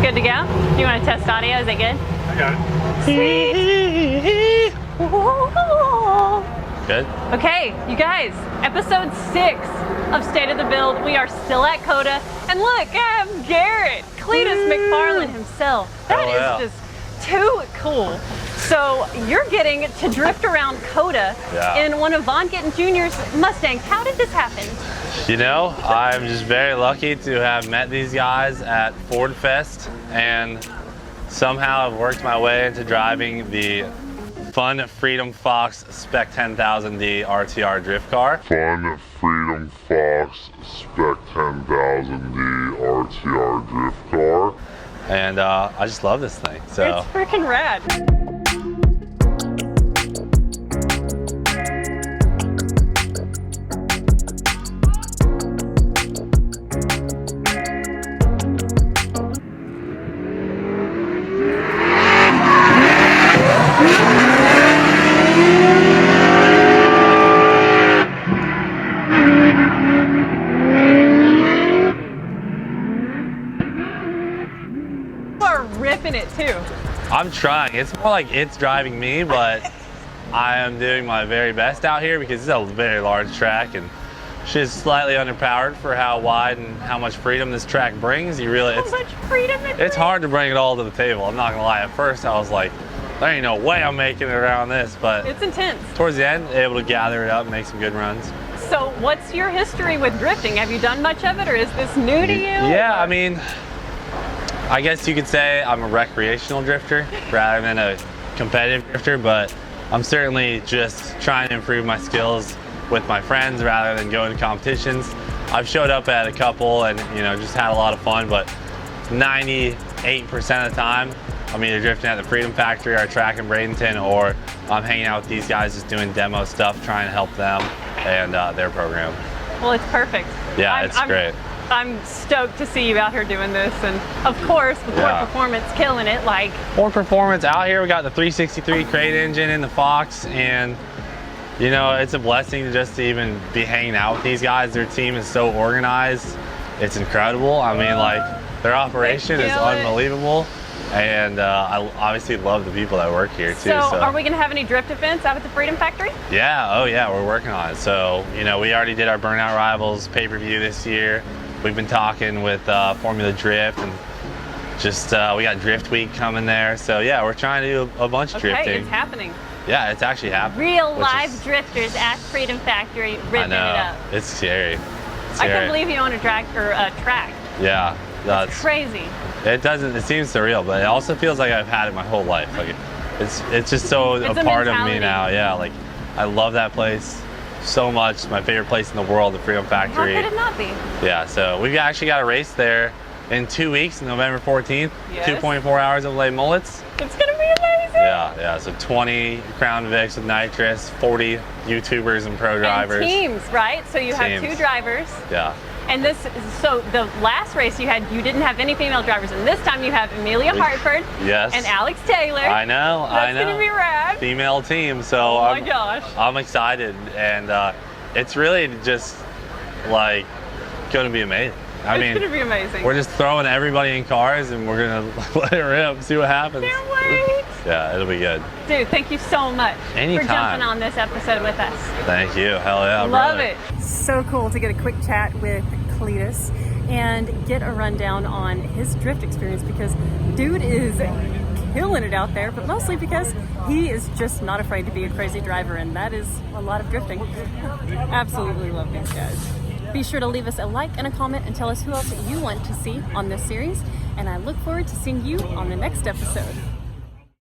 Good to go? You want to test audio? Is it good? I got it. it. Good. Okay, you guys, episode 6 of State of the Build. We are still at COTA. And look, Garrett, Cleetus McFarland himself. That is just too cool. So you're getting to drift around COTA in one of Von Gittin Jr.'s Mustangs. How did this happen? You know, I'm just very lucky to have met these guys at Ford Fest, and somehow I've worked my way into driving the Fun Freedom Fox Spec 10,000D RTR drift car. Fun Freedom Fox Spec 10,000D RTR drift car. And I just love this thing. So it's freaking rad. Ripping it too. I'm trying. It's more like it's driving me, but I am doing my very best out here because it's a very large track and she's slightly underpowered for how wide and how much freedom this track brings. It's hard to bring it all to the table. I'm not gonna lie. At first I was like, there ain't no way I'm making it around this, but it's intense. Towards the end, able to gather it up and make some good runs. So what's your history with drifting? Have you done much of it, or is this new to you? Yeah, I mean, I guess you could say I'm a recreational drifter rather than a competitive drifter, but I'm certainly just trying to improve my skills with my friends rather than going to competitions. I've showed up at a couple and, you know, just had a lot of fun, but 98% of the time, I'm either drifting at the Freedom Factory, our track in Bradenton, or I'm hanging out with these guys just doing demo stuff, trying to help them and their program. Well, it's perfect. Yeah, it's great. I'm stoked to see you out here doing this, and of course the Ford Performance killing it. Like Ford Performance out here, we got the 363 crate engine in the Fox, and you know, it's a blessing just to even be hanging out with these guys. Their team is so organized, it's incredible. I mean, like, their operation is unbelievable, and I obviously love the people that work here too. So are we gonna have any drift events out at the Freedom Factory? Yeah, oh yeah, we're working on it. So, you know, we already did our Burnout Rivals pay-per-view this year. We've been talking with Formula Drift, and just we got Drift Week coming there. So yeah, we're trying to do a bunch of drifting. It's happening. Yeah, it's actually happening. Real live drifters at Freedom Factory ripping it up. It's scary. I can't believe you own a track. Yeah, that's crazy. It seems surreal, but it also feels like I've had it my whole life. Like it's just so a part of me now. Yeah, like I love that place so much. It's my favorite place in the world, the Freedom Factory. How could it not be? Yeah, so we've actually got a race there in 2 weeks, November 14th. Yes. 2.4 hours of late mullets. It's gonna be amazing. Yeah, so 20 Crown Vics with nitrous, 40 YouTubers and pro drivers. And teams, right? So you have 2 drivers. Yeah. And so the last race you didn't have any female drivers, and this time you have Amelia Hartford and Alex Taylor. I know. That's gonna be rad. Female team, so oh my gosh. I'm excited, and it's really just like gonna be amazing. I mean, it's gonna be amazing. We're just throwing everybody in cars, and we're gonna let it rip, see what happens. Can't wait. Yeah, it'll be good. Dude, thank you so much for jumping on this episode with us. Thank you. Hell yeah, Love it. So cool to get a quick chat with Cleetus and get a rundown on his drift experience, because dude is killing it out there, but mostly because he is just not afraid to be a crazy driver, and that is a lot of drifting. Absolutely love these guys. Be sure to leave us a like and a comment and tell us who else you want to see on this series, and I look forward to seeing you on the next episode.